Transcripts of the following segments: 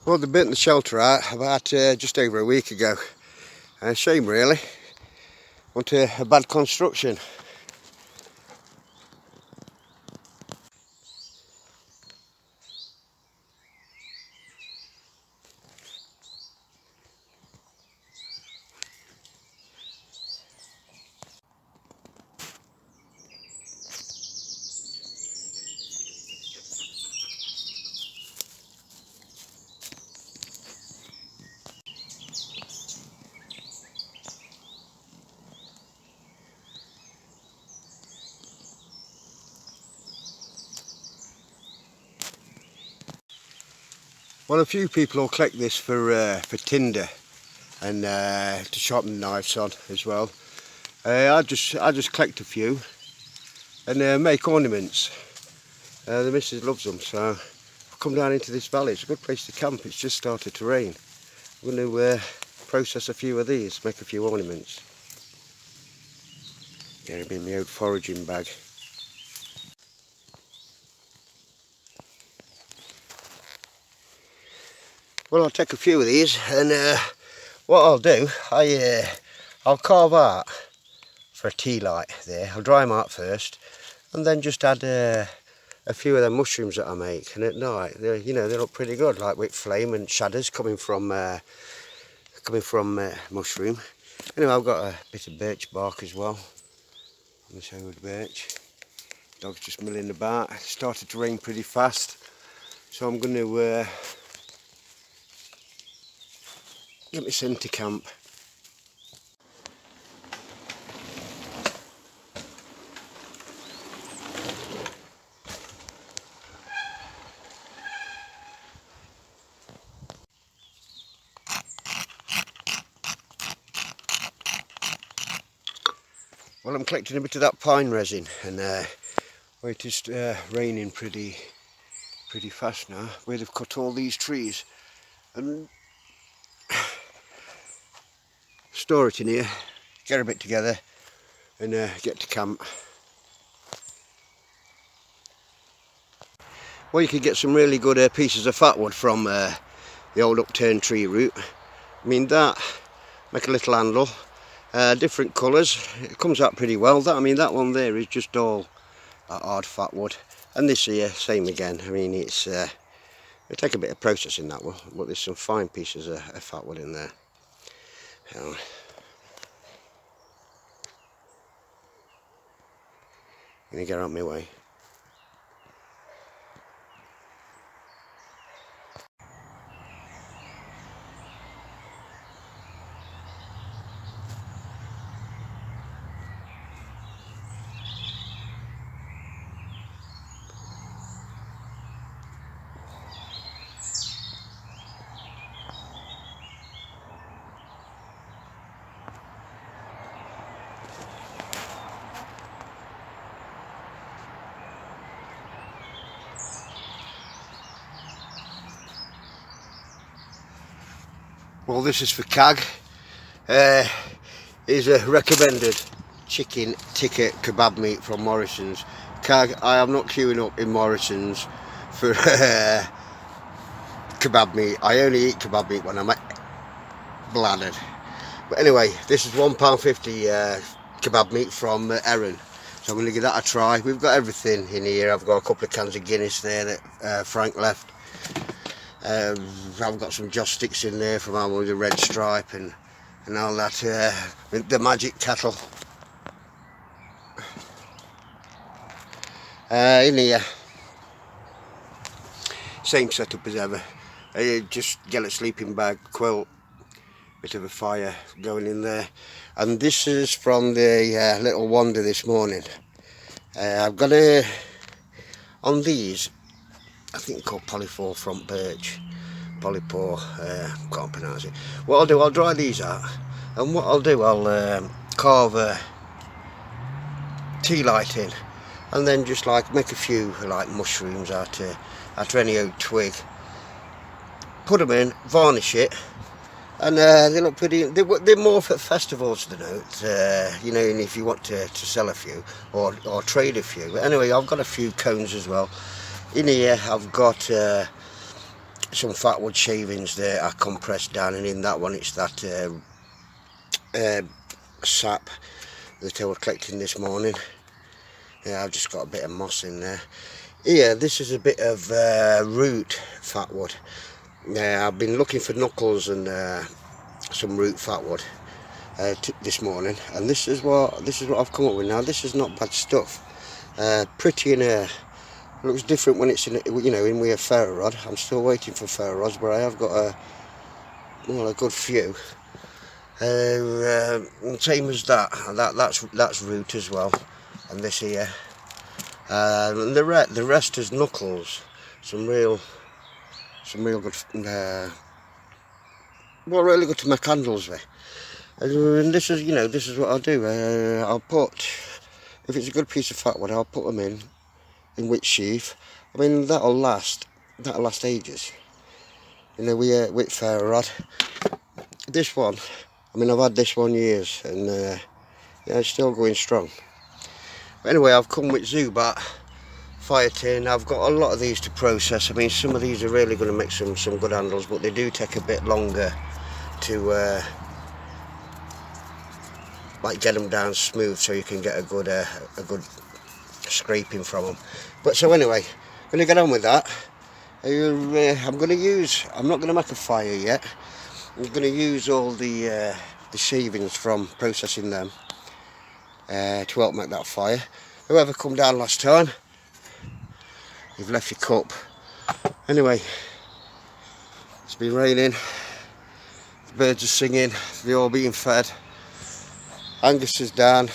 Well, they burnt the shelter out about just over a week ago. Shame really. Want a bad construction. Well, a few people will collect this for tinder and to sharpen knives on as well. I just collect a few and make ornaments. The missus loves them, so I've come down into this valley. It's a good place to camp. It's just started to rain. I'm going to process a few of these, make a few ornaments. Get them in my old foraging bag. Well, I'll take a few of these, and what I'll do, I'll carve out for a tea light there. I'll dry them out first, and then just add a few of the mushrooms that I make. And at night, they look pretty good, like with flame and shadows coming from mushroom. Anyway, I've got a bit of birch bark as well. This old birch. Dog's just milling about. It started to rain pretty fast, so I'm going to get me sent to camp. Well, I'm collecting a bit of that pine resin, and it is raining pretty fast now. Where they've cut all these trees and store it in here, get a bit together, and get to camp. Well, you can get some really good pieces of fat wood from the old upturned tree root. I mean, that make a little handle. Different colours, it comes out pretty well. That one there is just all hard fat wood, and this here same again. I mean, it's it'll take a bit of processing that one, but there's some fine pieces of fat wood in there. So, gonna get on my way. Well, this is for Cag. He's a recommended chicken tikka kebab meat from Morrison's. Cag, I am not queuing up in Morrison's for kebab meat. I only eat kebab meat when I'm bladdered. But anyway, this is £1.50 kebab meat from Erin. So I'm going to give that a try. We've got everything in here. I've got a couple of cans of Guinness there that Frank left. I've got some joss sticks in there from our with the red stripe and all that, the magic kettle. In here, same setup as ever. Just get a sleeping bag, quilt, bit of a fire going in there. And this is from the little wander this morning. I've got on these, I think called polypore front birch. Polypore, can't pronounce it. What I'll do, I'll dry these out, and what I'll do, I'll carve a tea light in, and then just like make a few like mushrooms out of any old twig, put them in, varnish it, and they look pretty. They're more for festivals than out, and if you want to sell a few or trade a few. But anyway, I've got a few cones as well. In here I've got some fatwood shavings there are compressed down, and in that one it's that sap that I was collecting this morning. Yeah, I've just got a bit of moss in there. Here, this is a bit of root fatwood. Yeah, I've been looking for knuckles and some root fatwood this morning, and this is what I've come up with. Now, this is not bad stuff. Pretty in a looks different when it's in, you know, in with a ferro rod. I'm still waiting for ferro rods, but I have got a good few. Same as that's root as well, and this here, and the rest is knuckles. Some real good, well, really good to make handles with. And this is, you know, this is what I'll do. I'll put, if it's a good piece of fatwood, I'll put them in wick sheath. I mean, that'll last ages. You know, with ferro rod. This one, I mean, I've had this one years, and yeah, it's still going strong. But anyway, I've come with Zubat fire tin. I've got a lot of these to process. I mean, some of these are really going to make some good handles, but they do take a bit longer to like get them down smooth, so you can get a good scraping from them. But so anyway, I'm going to get on with that. I'm not going to make a fire yet. I'm going to use all the shavings from processing them to help make that fire. Whoever come down last time, you've left your cup. Anyway, it's been raining, the birds are singing, they're all being fed. Angus is down.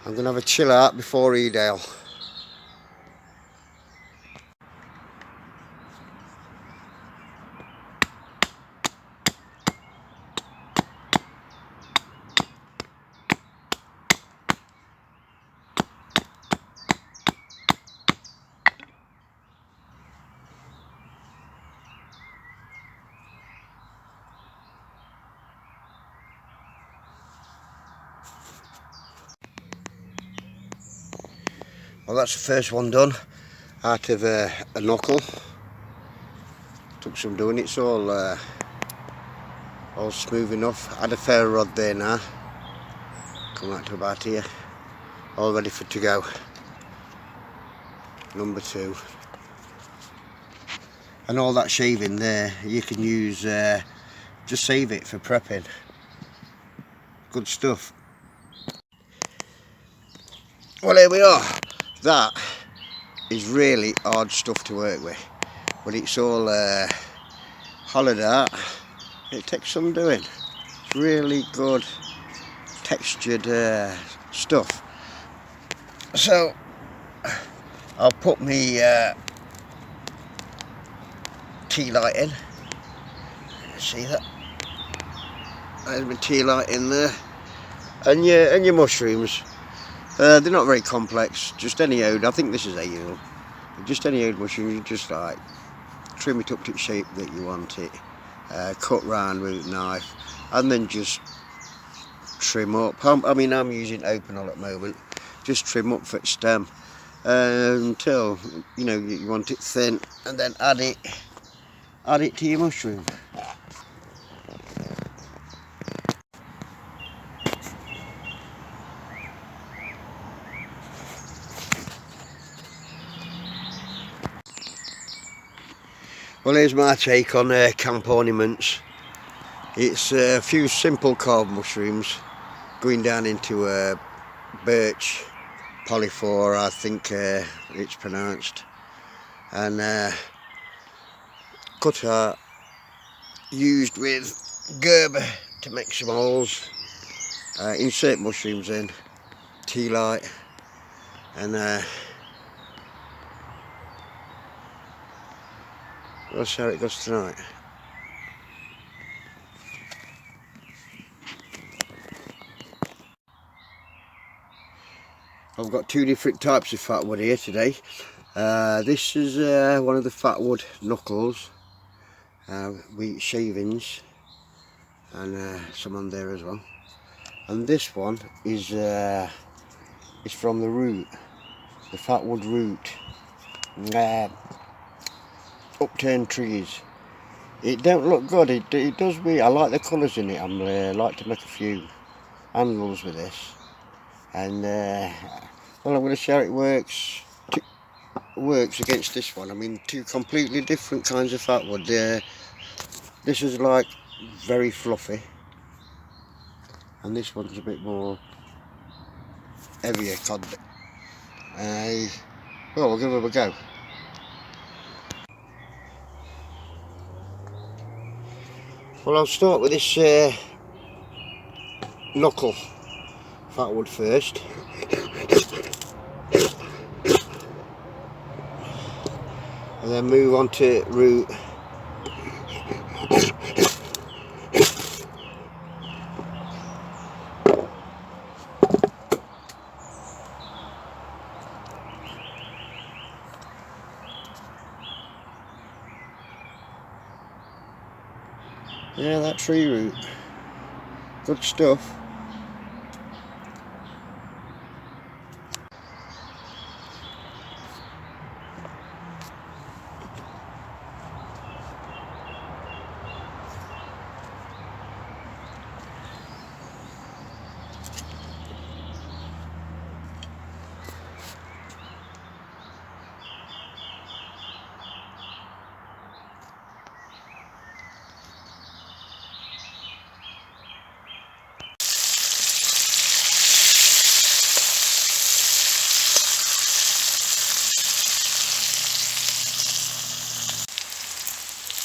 I'm going to have a chill out before Edale. Well, that's the first one done out of a knuckle. Took some doing. It's all smooth enough. Had a ferro rod there now. Come out to about here. All ready to go. Number 2. And all that shaving there, you can use, just save it for prepping. Good stuff. Well, here we are. That is really hard stuff to work with, but it's all hollowed out. It takes some doing. It's really good textured stuff. So I'll put me tea light in. See that? There's my tea light in there, and your mushrooms. They're not very complex, just any old, I think this is ale, just any old mushroom. You just like trim it up to the shape that you want it, cut round with a knife, and then just trim up. I mean, I'm using open all at the moment. Just trim up for the stem until, you know, you want it thin, and then add it to your mushroom. Well, here's my take on camp ornaments. It's a few simple carved mushrooms going down into birch polyphore, I think it's pronounced, and cut out, used with G.N.B.C to make some holes, insert mushrooms in, tea light, and we'll see how it goes tonight. I've got 2 different types of fatwood here today. This is one of the fatwood knuckles, wheat shavings, and some on there as well. And this one is from the root, the fatwood root. upturned trees. It don't look good, it does me. I like the colours in it. I'm like to make a few handles with this, and well, I'm going to see how it works against this one. I mean, two completely different kinds of fat wood. This is like very fluffy, and this one's a bit more heavier cod. Well, we'll give it a go. Well, I'll start with this knuckle fat wood first. And then move on to root. Yeah, that tree root. Good stuff.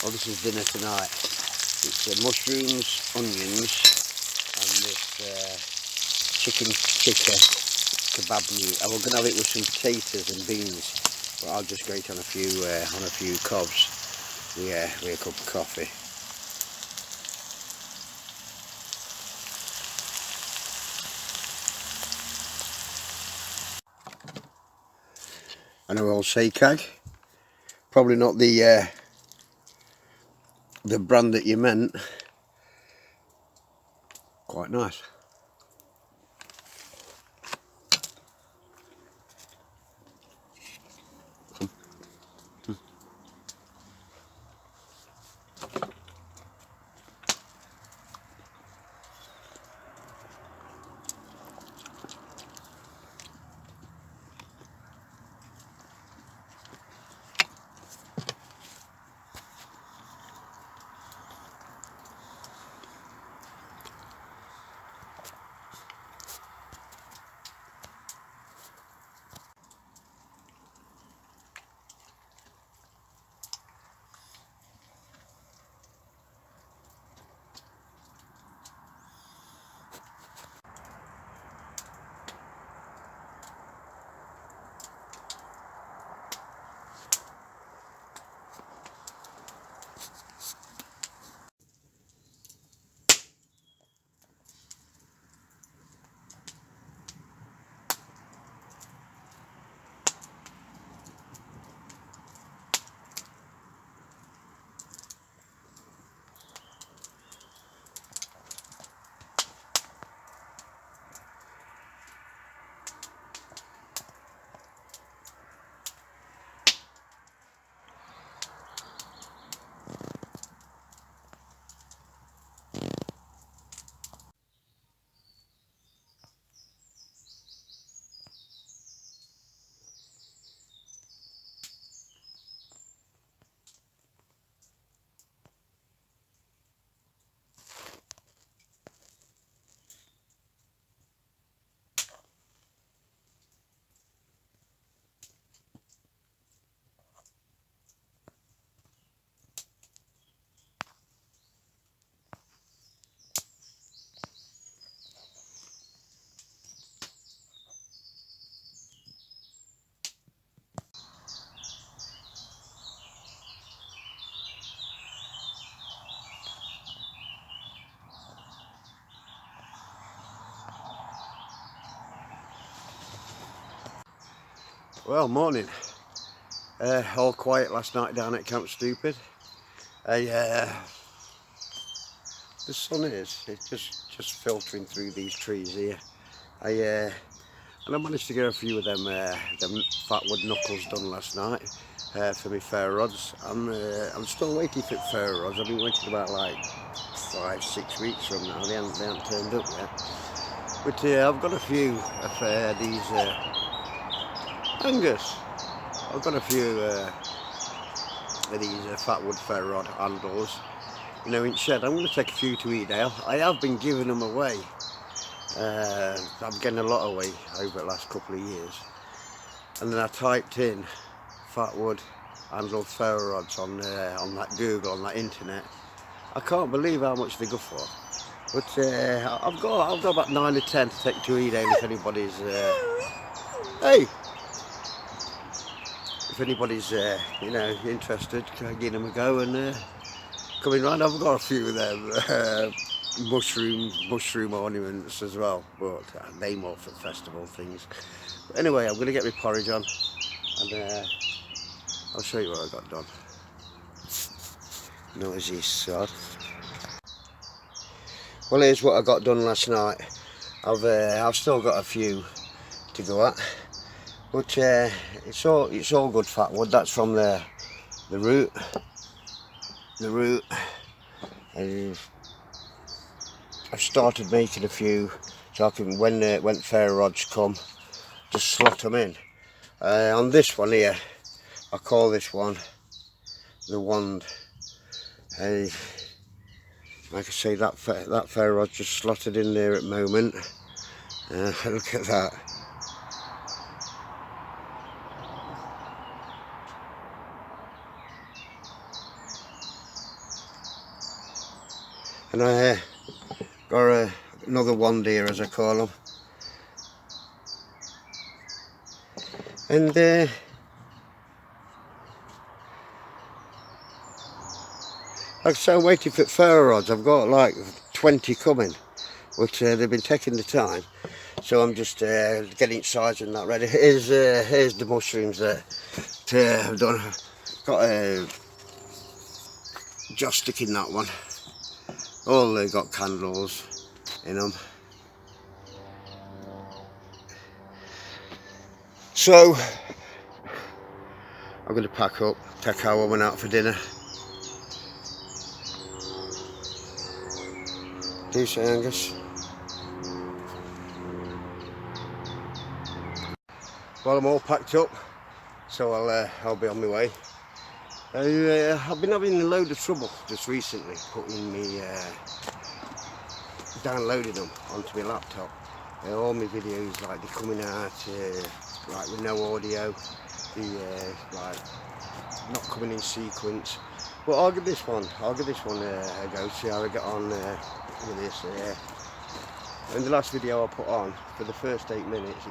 Well, this is dinner tonight. It's mushrooms, onions, and this chicken tikka kebab meat. And we're going to have it with some potatoes and beans, but I'll just grate on a few cobs with a cup of coffee. And a roll shake egg. Probably not the brand that you meant. Quite nice. Well, morning. All quiet last night down at Camp Stupid. The sun it's just filtering through these trees here. and I managed to get a few of them fat wood knuckles done last night for my ferro rods. I'm still waiting for ferro rods. I've been waiting about like 5-6 weeks from now. They haven't turned up yet. But I've got a few of these Angus. I've got a few of these fat wood ferro rod handles, you know, in shed. I'm going to take a few to Edale. I have been giving them away. I'm getting a lot away over the last couple of years. And then I typed in fat wood handled ferro rods on that Google, on that internet. I can't believe how much they go for. But I've got about 9 or 10 to take to Edale if anybody's you know, interested. Give them a go and coming round. I've got a few of them mushroom ornaments as well, but they more for festival things. But anyway, I'm going to get my porridge on and I'll show you what I got done. Noisy sod. Well, here's what I got done last night. I've still got a few to go at, but it's all good fat wood. That's from the root. I've started making a few, so I can, when ferro rods come, just slot them in. On this one here, I call this one the wand. Like I say, that ferro rod's just slotted in there at the moment. Look at that. And I got another wand here, as I call them. And like I say, I'm waiting for ferro rods. I've got like 20 coming, but they've been taking the time. So I'm just getting sizing that ready. Here's the mushrooms that I've done. Got a joss stick in that one. All they got candles in them. So I'm going to pack up, take our woman out for dinner. Do you say, Angus? Well, I'm all packed up, so I'll be on my way. I've been having a load of trouble just recently putting me downloading them onto my laptop. All my videos, like, they're coming out like with no audio, like not coming in sequence. But I'll give this one a go, see how I get on with this. In the last video I put on, for the first 8 minutes,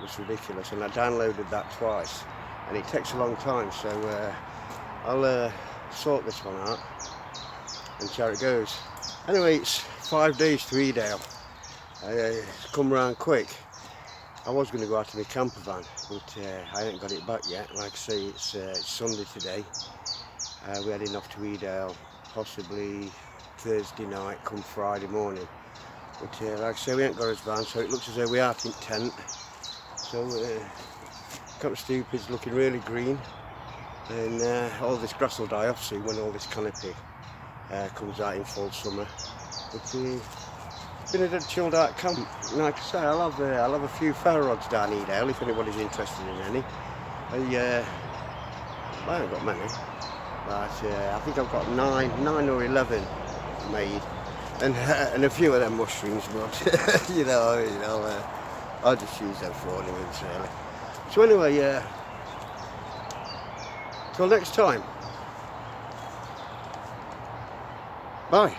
it's ridiculous, and I downloaded that twice, and it takes a long time. So I'll sort this one out and see how it goes. Anyway, it's 5 days to Edale. It's come round quick. I was going to go out in my camper van, but I ain't got it back yet. Like I say, it's Sunday today. We're heading off to Edale possibly Thursday night, come Friday morning. But like I say, we ain't got his van, so it looks as though we are in tent. So Camp Stupid's looking really green, and all this grass will die off soon when all this canopy comes out in full summer. But it's been a dead chilled out camp. Like I say, I'll have a few ferro rods down Edale if anybody's interested in any. I haven't got many, but I think I've got 9 or 11 made, and a few of them mushrooms, but you know, I'll just use them for ornaments really. So anyway, till next time, bye.